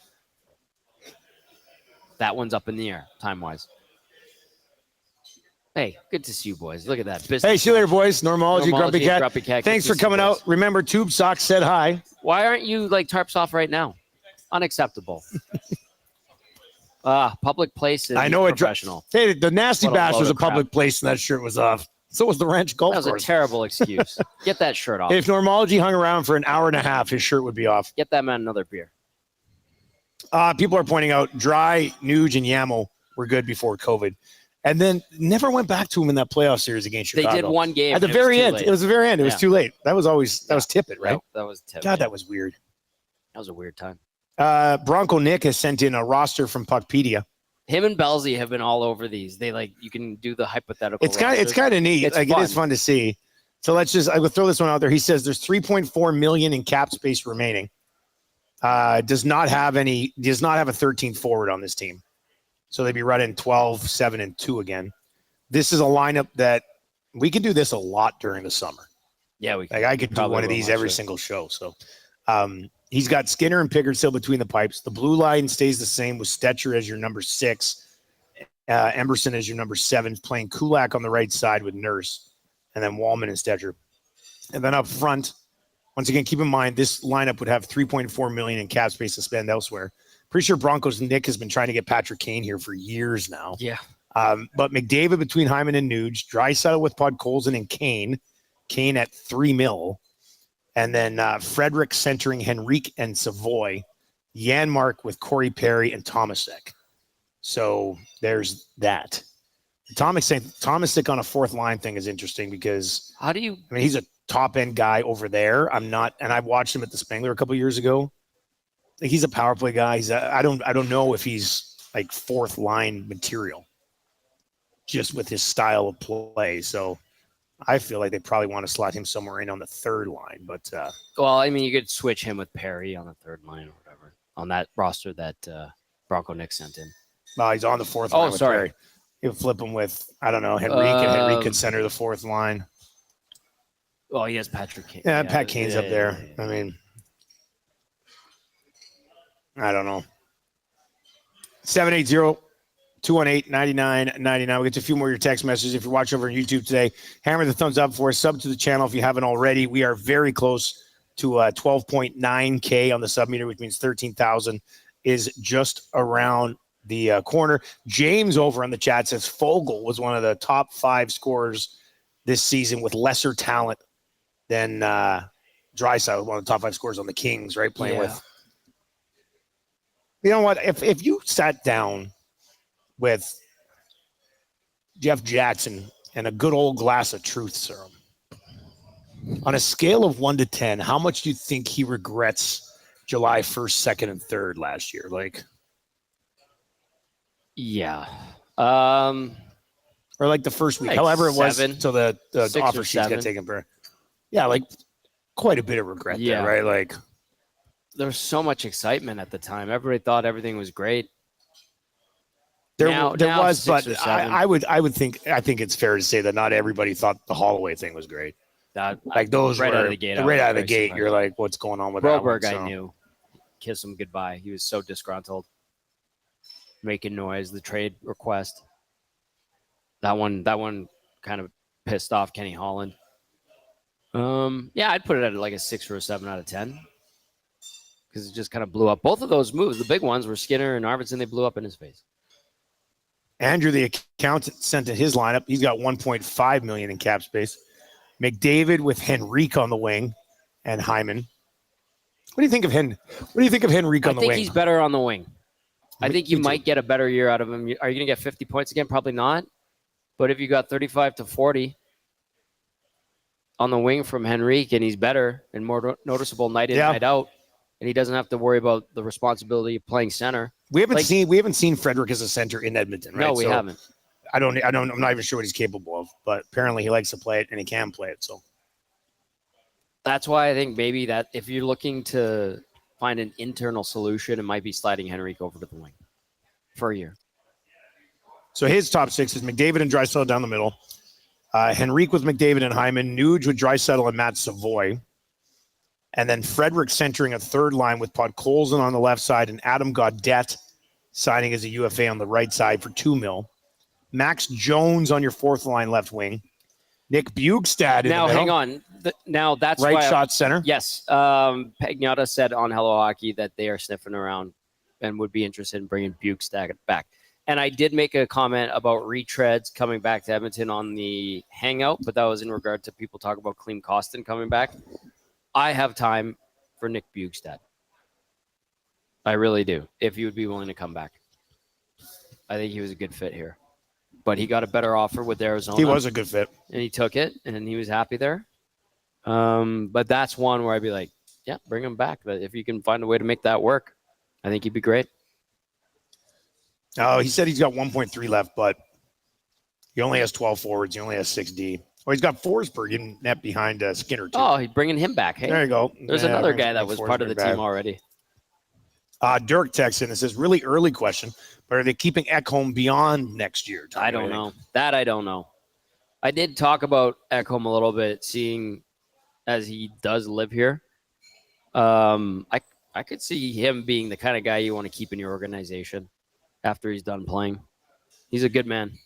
that one's up in the air, time-wise. Hey, good to see you, boys. Look at that. Business. Hey, see you later, boys. Normology, Grumpy Cat. Thanks for coming out. Remember, Tube Socks said hi. Why aren't you, like, tarps off right now? Unacceptable. Public place is professional. Hey, the Nasty Bash was a public place, and that shirt was off. So was the Ranch Golf Course. That was a terrible excuse. Get that shirt off. If Normology hung around for an hour and a half, his shirt would be off. Get that man another beer. People are pointing out Dry, Nuge, and Yamo were good before COVID. And then never went back to him in that playoff series against Chicago. They did one game. At the very end. It was the very end. It was too late. That was Tippett, right? That was Tippett. God, that was weird. That was a weird time. Bronco Nick has sent in a roster from Puckpedia. Him and Belzy have been all over these. They you can do the hypothetical. It's kind of neat. It is fun to see. So I will throw this one out there. He says there's $3.4 million in cap space remaining. Does not have a 13th forward on this team. So they'd be running 12, 7, and 2 again. This is a lineup that we can do this a lot during the summer. Yeah, we can. I could do one of these every single show. So he's got Skinner and Pickard still between the pipes. The blue line stays the same with Stetcher as your number 6, Emberson as your number 7, playing Kulak on the right side with Nurse, and then Wallman and Stetcher. And then up front, once again, keep in mind this lineup would have $3.4 million in cap space to spend elsewhere. Pretty sure Broncos Nick has been trying to get Patrick Kane here for years now. Yeah. But McDavid between Hyman and Nuge, Draisaitl with Podkolzin and Kane at $3 million, and then Frederick centering Henrique and Savoy, Janmark with Corey Perry and Tomasek. So there's that. Tomasek on a fourth line thing is interesting because he's a top end guy over there. And I watched him at the Spangler a couple years ago. He's a power play guy. I don't know if he's like fourth line material just with his style of play. So I feel like they probably want to slot him somewhere in on the third line. But you could switch him with Perry on the third line or whatever on that roster that Bronco Nick sent in. He's on the fourth line. Sorry. Perry. He'll flip him with, I don't know, Henrique, and Henrique could center the fourth line. Well, he has Patrick Kane. Yeah, Pat Kane's up there. I mean, I don't know. 780-218-9999. We'll get to a few more of your text messages. If you're watching over on YouTube today, hammer the thumbs up for us. Sub to the channel if you haven't already. We are very close to 12.9K on the sub meter, which means 13,000 is just around the corner. James over on the chat says Fogle was one of the top 5 scorers this season with lesser talent than Draisaitl, one of the top 5 scorers on the Kings, right? Playing with. You know what? If you sat down with Jeff Jackson and a good old glass of truth serum, on a scale of 1 to 10, how much do you think he regrets July 1st, 2nd, and 3rd last year? Or like the first week, like however it was, 7, till the offer sheets 7. got taken. Like quite a bit of regret there, right? Like there was so much excitement at the time. Everybody thought everything was great. There Now was, 6 but or 7. I think it's fair to say that not everybody thought the Holloway thing was great. Those right were out of the gate. Right out of the gate. You're like, what's going on with Broberg? that one? I knew. Kiss him goodbye. He was so disgruntled, making noise. The trade request. That one kind of pissed off Kenny Holland. I'd put it at like a 6 or a 7 out of 10 because it just kind of blew up. Both of those moves, the big ones, were Skinner and Arvidsson. They blew up in his face. Andrew, the accountant, sent in his lineup. He's got $1.5 million in cap space. McDavid with Henrique on the wing, and Hyman. What do you think of Henrique on the wing? I think he's better on the wing. I think you might get a better year out of him. Are you going to get 50 points again? Probably not. But if you got 35 to 40 on the wing from Henrique, and he's better and more noticeable night in, night out, and he doesn't have to worry about the responsibility of playing center. We haven't seen Frederick as a center in Edmonton, right? No, we haven't. I'm not even sure what he's capable of, but apparently he likes to play it and he can play it. So that's why I think maybe that if you're looking to find an internal solution, it might be sliding Henrique over to the wing for a year. So his top 6 is McDavid and Draisaitl down the middle. Henrique with McDavid and Hyman. Nuge with Draisaitl and Matt Savoy. And then Frederick centering a third line with Podkolzin on the left side and Adam Gaudette signing as a UFA on the right side for $2 million. Max Jones on your fourth line left wing. Nick Bjugstad in now, the middle. hang on. Now, that's right shot center. Yes. Pagnotta said on Hello Hockey that they are sniffing around and would be interested in bringing Bjugstad back. And I did make a comment about retreads coming back to Edmonton on the Hangout, but that was in regard to people talking about Klim Kostin coming back. I have time for Nick Bjugstad. I really do, if he would be willing to come back. I think he was a good fit here. But he got a better offer with Arizona. He was a good fit. And he took it, and he was happy there. But that's one where I'd be like, yeah, bring him back. But if you can find a way to make that work, I think he'd be great. Oh, he said he's got 1.3 left, but he only has 12 forwards. He only has 6D. Oh, he's got Forsberg in net behind Skinner, too. Oh, he's bringing him back. Hey, there you go. There's another guy that was part of the team already. Dirk texts in and says, really early question, but are they keeping Ekholm beyond next year? I don't know. That I don't know. I did talk about Ekholm a little bit, seeing as he does live here. I could see him being the kind of guy you want to keep in your organization after he's done playing. He's a good man.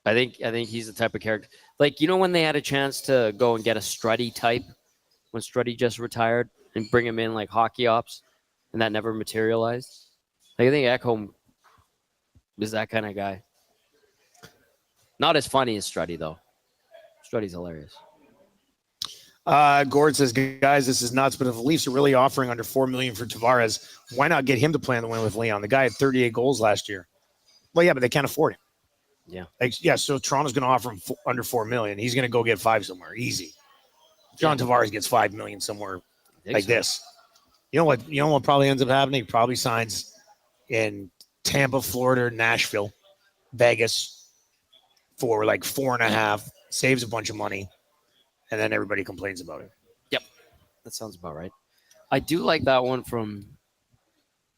I think he's the type of character. Like, you know, when they had a chance to go and get a Struddy type, when Struddy just retired, and bring him in like hockey ops, and that never materialized. Like, I think Ekholm is that kind of guy. Not as funny as Struddy, though. Struddy's hilarious. Gord says, guys, this is nuts, but if the Leafs are really offering under $4 million for Tavares, why not get him to play on the wing with Leon? The guy had 38 goals last year. Well, yeah, but they can't afford him. Yeah. So Toronto's going to offer him under $4 million. He's going to go get 5 somewhere. Easy. John Tavares gets $5 million somewhere like this. You know what probably ends up happening? He probably signs in Tampa, Florida, Nashville, Vegas for like 4.5, saves a bunch of money, and then everybody complains about it. Yep. That sounds about right. I do like that one from,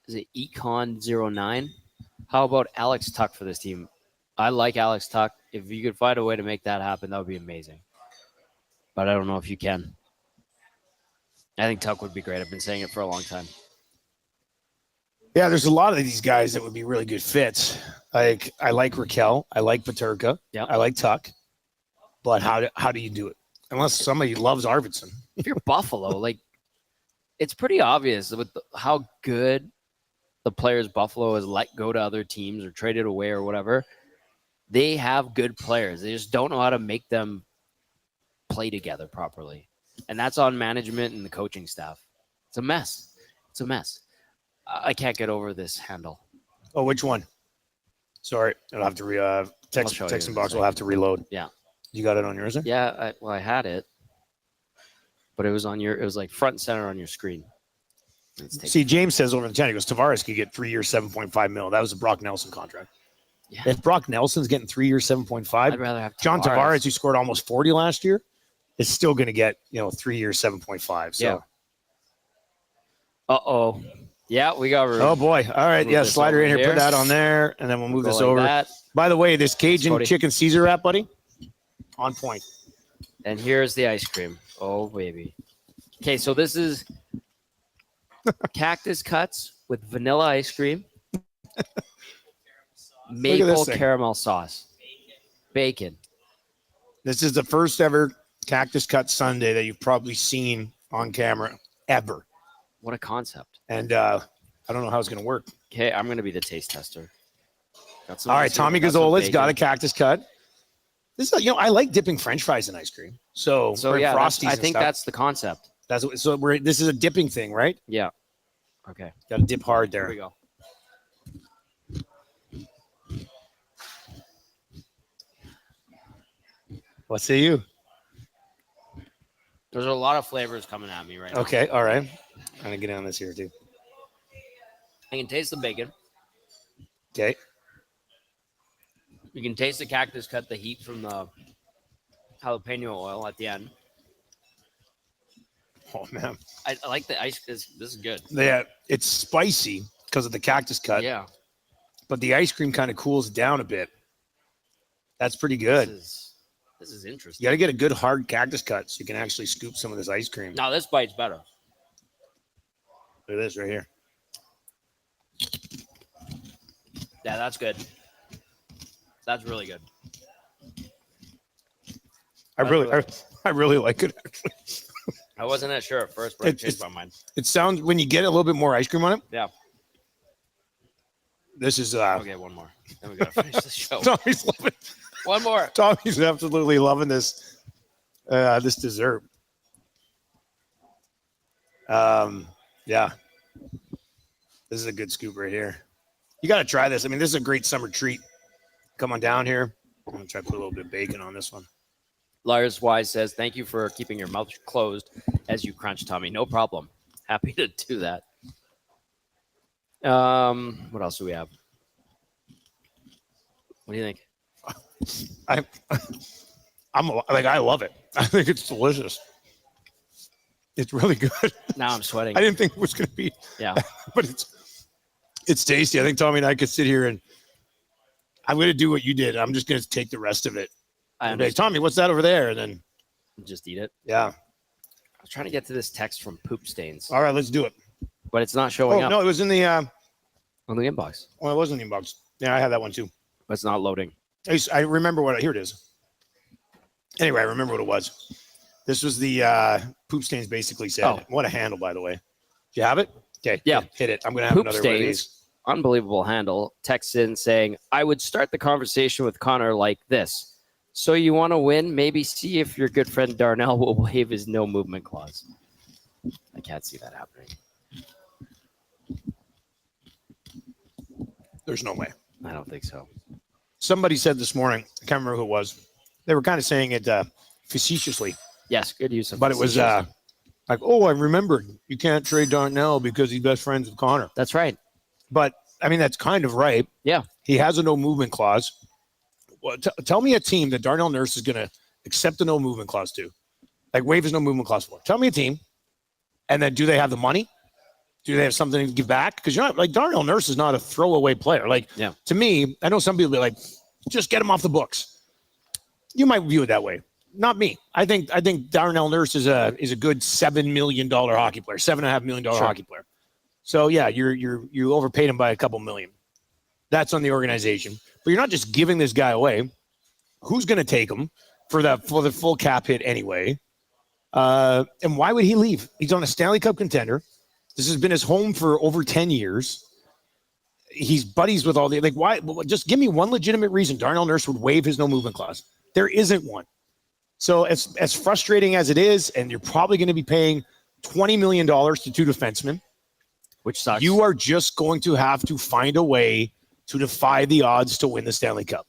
is it Econ09? How about Alex Tuck for this team? I like Alex Tuck. If you could find a way to make that happen, that would be amazing. But I don't know if you can. I think Tuck would be great. I've been saying it for a long time. Yeah, there's a lot of these guys that would be really good fits. Like I like Raquel, I like Paterka, I like Tuck, but how do you do it? Unless somebody loves Arvidsson. If you're Buffalo, like it's pretty obvious with how good the players Buffalo has let go to other teams or traded away or whatever. They have good players. They just don't know how to make them play together properly. And that's on management and the coaching staff. It's a mess. It's a mess. I can't get over this handle. Oh, which one? Sorry, I'll have to text box. We'll have to reload. Yeah, you got it on yours there? Yeah, I had it, but it was on it was like front and center on your screen. See, James says over in the chat, he goes, Tavares could get 3 years, $7.5 million. That was a Brock Nelson contract. Yeah. If Brock Nelson's getting 3 years, 7.5, I'd rather have John Tavares, who scored almost 40 last year, is still going to get 3 years, 7.5. So. Yeah. Uh-oh. Yeah, we got room. Oh, boy. All right. Yeah, slider in here. Put that on there, and then we'll move this over. That. By the way, this Cajun chicken Caesar wrap, buddy, on point. And here's the ice cream. Oh, baby. Okay, so this is cactus cuts with vanilla ice cream, maple caramel sauce, bacon. This is the first ever cactus cut sundae that you've probably seen on camera ever. What a concept. And I don't know how it's going to work. Okay, I'm going to be the taste tester. All right, Tommy Gazzola's got a cactus cut. This is, I like dipping French fries in ice cream. So yeah, Frosties I think that's the concept. This is a dipping thing, right? Yeah. Okay. Got to dip hard there. Here we go. What say you? There's a lot of flavors coming at me right now. Okay, all right. I'm going to get on this here, too. I can taste the bacon. Okay. You can taste the cactus cut, the heat from the jalapeno oil at the end. Oh, man. I like the ice. This is good. Yeah, it's spicy because of the cactus cut. Yeah. But the ice cream kind of cools down a bit. That's pretty good. This is interesting. You got to get a good hard cactus cut so you can actually scoop some of this ice cream. Now, this bite's better. Look at this right here. Yeah, that's good. That's really good. I really like it, actually. I wasn't that sure at first, but I changed my mind. It sounds, when you get a little bit more ice cream on it. Yeah. This is okay, one more. Then we gotta finish the show. Tommy's loving. One more. Tommy's absolutely loving this this dessert. Yeah. This is a good scoop right here. You got to try this. I mean, this is a great summer treat. Come on down here. I'm going to try to put a little bit of bacon on this one. Lars Wise says, thank you for keeping your mouth closed as you crunch, Tommy. No problem. Happy to do that. What else do we have? What do you think? I love it. I think it's delicious. It's really good. Now I'm sweating. I didn't think it was going to be. Yeah. But it's tasty. I think Tommy and I could sit here and I'm going to do what you did. I'm just going to take the rest of it. Like, Tommy, what's that over there? And then just eat it. Yeah. I was trying to get to this text from Poop Stains. All right, let's do it. But it's not showing up. No, it was in the on the inbox. Oh, it was in the inbox. Yeah, I had that one too. But it's not loading. I remember here it is. Anyway, I remember what it was. This was the Poop Stains basically said. Oh. What a handle, by the way. Do you have it? Okay. Yeah. Hit it. I'm going to have Poop another Stains, one of these. Unbelievable handle. Texts in saying, I would start the conversation with Connor like this. So you want to win? Maybe see if your good friend Darnell will waive his no movement clause. I can't see that happening. There's no way. I don't think so. Somebody said this morning, I can't remember who it was. They were kind of saying it facetiously. Yes, good use of But it was like, oh, I remembered. You can't trade Darnell because he's best friends with Connor. That's right. But, I mean, that's kind of right. Yeah. He has a no movement clause. Well, tell me a team that Darnell Nurse is going to accept a no movement clause to. Like, waive his no movement clause for. Tell me a team. And then do they have the money? Do they have something to give back? Because, like, Darnell Nurse is not a throwaway player. Like, to me, I know some people be like, just get him off the books. You might view it that way. not me. I think Darnell Nurse is a good $7 million hockey player, $7.5 million hockey player. So yeah, you overpaid him by a couple million. That's on the organization. But you're not just giving this guy away. Who's going to take him for the full cap hit anyway? And why would he leave? He's on a Stanley Cup contender. This has been his home for over 10 years. He's buddies with all the why? Just give me one legitimate reason Darnell Nurse would waive his no movement clause. There isn't one. So as frustrating as it is, and you're probably going to be paying $20 million to two defensemen, which sucks. You are just going to have to find a way to defy the odds to win the Stanley Cup.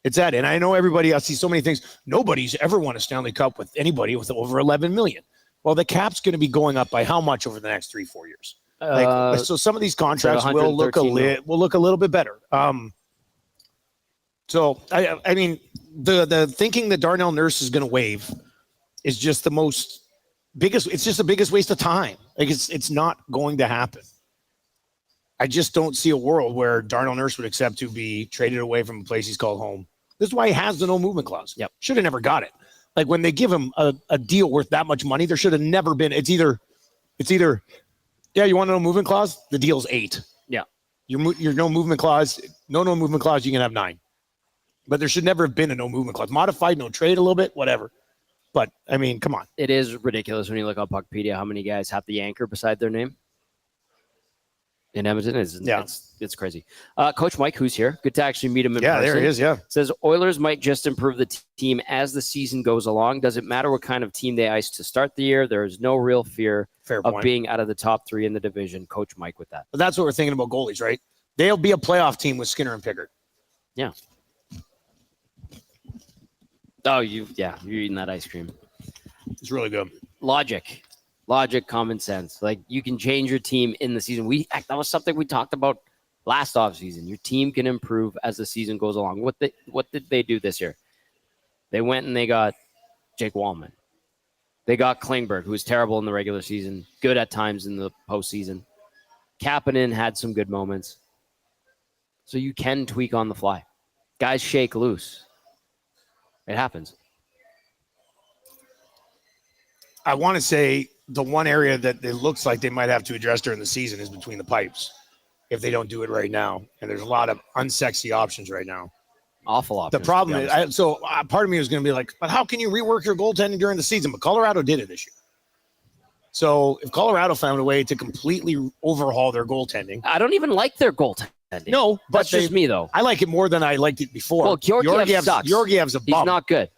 It's that. And I know everybody, I see so many things. Nobody's ever won a Stanley Cup with anybody with over 11 million. Well, the cap's going to be going up by how much over the next 3-4 years? So some of these contracts will look a little bit better. So I mean, the thinking that Darnell Nurse is going to waive is just it's just the biggest waste of time. It's not going to happen. I just don't see a world where Darnell Nurse would accept to be traded away from a place he's called home. This is why he has the no movement clause. Yep. Should have never got it. Like when they give him a deal worth that much money, there should have never been. It's either, yeah, you want a no movement clause? The deal's 8. Yeah. Your no movement clause, no movement clause, you can have 9. But there should never have been a no movement clause. Modified, no trade a little bit, whatever. But, I mean, come on. It is ridiculous when you look on Puckpedia how many guys have the anchor beside their name. In Edmonton, it's crazy. Coach Mike, who's here, good to actually meet him in person. Yeah, there he is, yeah. Says Oilers might just improve the team as the season goes along. Doesn't matter what kind of team they ice to start the year. There is no real fear of being out of the top 3 in the division. Coach Mike with that. But that's what we're thinking about goalies, right? They'll be a playoff team with Skinner and Pickard. Yeah. Oh, you're eating that ice cream. It's really good. Logic, common sense. Like you can change your team in the season. That was something we talked about last offseason. Your team can improve as the season goes along. What did they do this year? They went and they got Jake Wallman. They got Klingberg, who was terrible in the regular season, good at times in the postseason. Kapanen had some good moments. So you can tweak on the fly. Guys shake loose. It happens. I want to say the one area that it looks like they might have to address during the season is between the pipes if they don't do it right now. And there's a lot of unsexy options right now. Awful options. The problem is, part of me was going to be like, but how can you rework your goaltending during the season? But Colorado did it this year. So if Colorado found a way to completely overhaul their goaltending. I don't even like their goaltending. No, but that's just me, though. I like it more than I liked it before. Well, Georgiev sucks. Georgiev's a bum. He's not good.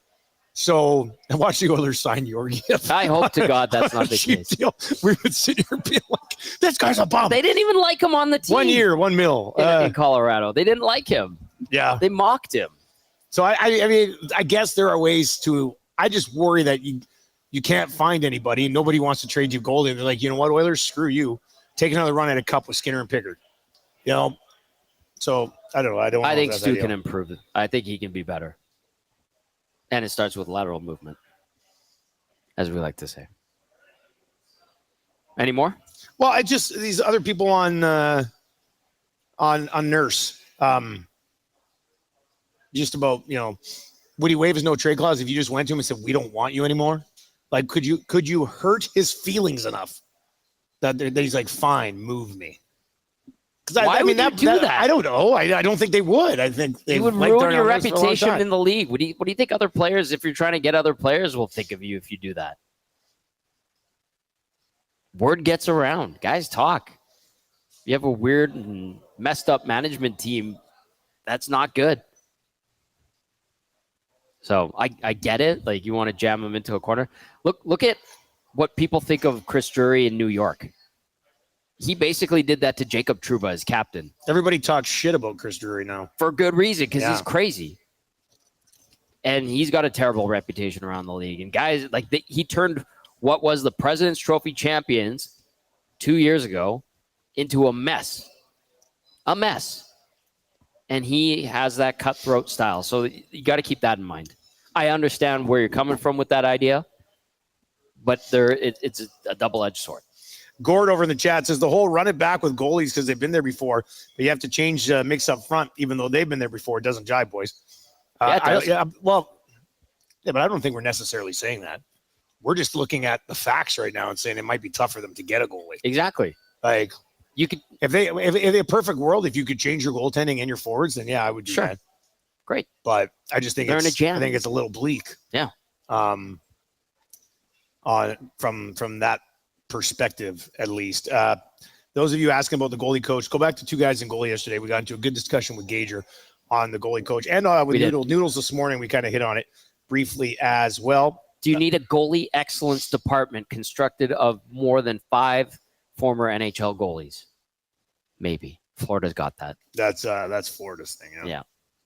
So I watched the Oilers sign Georgiev. I hope to God that's not the case. We would sit here and be like, this guy's a bum. They didn't even like him on the team. 1 year, $1 million. In Colorado. They didn't like him. Yeah. They mocked him. So, I mean, I guess there are ways to – I just worry that you can't find anybody. Nobody wants to trade you goalie. And they're like, you know what, Oilers, screw you. Take another run at a cup with Skinner and Pickard. You know? So, I don't know. I think Stu can improve it. I think he can be better. And it starts with lateral movement, as we like to say. Any more? Well, I just these other people on Nurse. Just about, would he waive his no trade clause if you just went to him and said, we don't want you anymore? Like, could you hurt his feelings enough that he's like, fine, move me? Why would you do that? I don't know. I don't think they would. I think they would ruin your reputation in the league. What do you think other players, if you're trying to get other players, will think of you if you do that? Word gets around. Guys talk. You have a weird and messed up management team. That's not good. So I get it. Like you want to jam them into a corner. Look at what people think of Chris Drury in New York. He basically did that to Jacob Trouba as captain. Everybody talks shit about Chris Drury now. For good reason, because he's crazy. And he's got a terrible reputation around the league. And guys, he turned what was the President's Trophy champions 2 years ago into a mess. A mess. And he has that cutthroat style. So you got to keep that in mind. I understand where you're coming from with that idea, but it's a double-edged sword. Gord over in the chat says the whole run it back with goalies because they've been there before, but you have to change mix up front, even though they've been there before. It doesn't jive, boys. Yeah, it does. Well, Yeah, but I don't think we're necessarily saying that. We're just looking at the facts right now and saying it might be tough for them to get a goalie. Exactly. Like you could, if a perfect world, if you could change your goaltending and your forwards, then yeah, I would do that. Great. But I just think they're in a jam. I think it's a little bleak. Yeah. On from that perspective, at least. Those of you asking about the goalie coach, go back to Two Guys in Goalie yesterday. We got into a good discussion with Gager on the goalie coach, and with Noodles this morning. We kind of hit on it briefly as well. Do you need a goalie excellence department constructed of more than 5 former NHL goalies? Maybe. Florida's got that. That's Florida's thing. Yeah.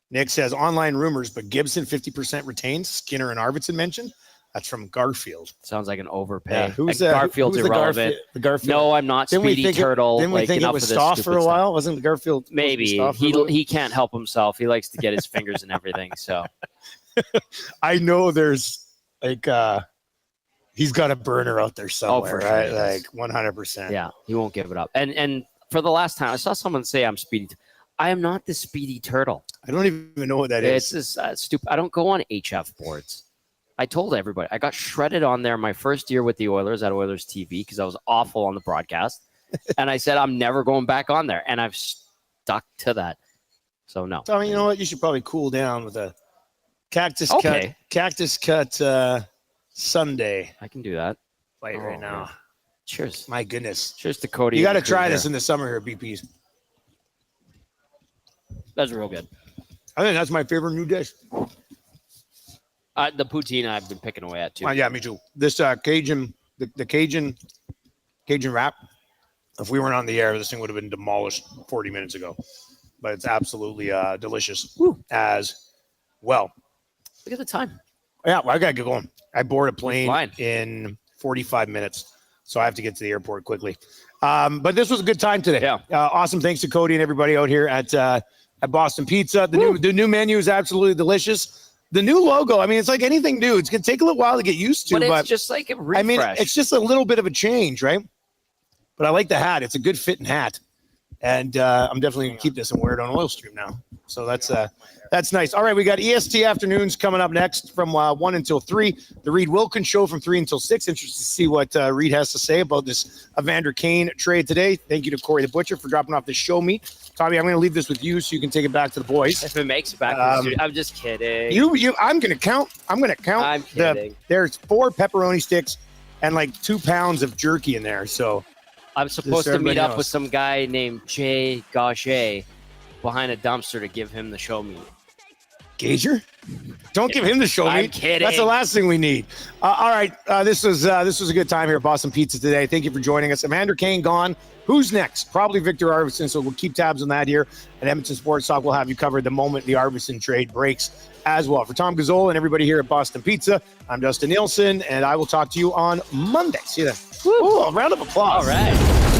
Nick says online rumors, but Gibson 50% retains. Skinner and Arvidsson mentioned. That's from Garfield. Sounds like an overpay. Yeah, who's Garfield's who's irrelevant. The Garfield. No, I'm not Speedy Turtle. Didn't we think it was Stoff for a while? Wasn't Garfield? Maybe. He can't help himself. He likes to get his fingers in everything. So I know there's like he's got a burner out there somewhere, right? Like 100%. Yeah, he won't give it up. And for the last time, I saw someone say I'm Speedy. I am not the Speedy Turtle. I don't even know what that is. It's just stupid. I don't go on HF boards. I told everybody. I got shredded on there my first year with the Oilers at Oilers TV because I was awful on the broadcast. And I said, I'm never going back on there. And I've stuck to that. So, no. So, I mean, you know what? You should probably cool down with a cactus cut Sunday. I can do that. Fight right now. Man. Cheers. My goodness. Cheers to Cody. You got to try this in the summer here, BPs. That's real good. I think that's my favorite new dish. The poutine I've been picking away at too. Yeah, me too. This Cajun, the Cajun wrap. If we weren't on the air, this thing would have been demolished 40 minutes ago. But it's absolutely delicious as well. Look at the time. Yeah, well, I gotta get going. I board a plane in 45 minutes, so I have to get to the airport quickly. But this was a good time today. Yeah. Awesome. Thanks to Cody and everybody out here at Boston Pizza. The new menu is absolutely delicious. The new logo, I mean, it's like anything new. It's going to take a little while to get used to. But it's just like a refresh. I mean, it's just a little bit of a change, right? But I like the hat. It's a good fitting hat. And I'm definitely going to keep this and wear it on Oil Stream now. So that's nice. All right, we got EST Afternoons coming up next from 1 until 3. The Reed Wilkins Show from 3 until 6. Interested to see what Reed has to say about this Evander Kane trade today. Thank you to Corey the Butcher for dropping off the show meat. Tommy, I'm going to leave this with you so you can take it back to the boys. If it makes it back, I'm just kidding. I'm going to count. I'm kidding. There's 4 pepperoni sticks and like 2 pounds of jerky in there. So I'm supposed to meet up with some guy named Jay Gaucher behind a dumpster to give him the show meat. Gager? Don't give him the show meat. I'm kidding. That's the last thing we need. All right. This was a good time here at Boston Pizza today. Thank you for joining us. Evander Kane gone. Who's next? Probably Victor Arvidsson. So we'll keep tabs on that here at Edmonton Sports Talk. We'll have you covered the moment the Arvidsson trade breaks as well. For Tom Gazzola and everybody here at Boston Pizza, I'm Dustin Nielson, and I will talk to you on Monday. See you then. Ooh, a round of applause. All right.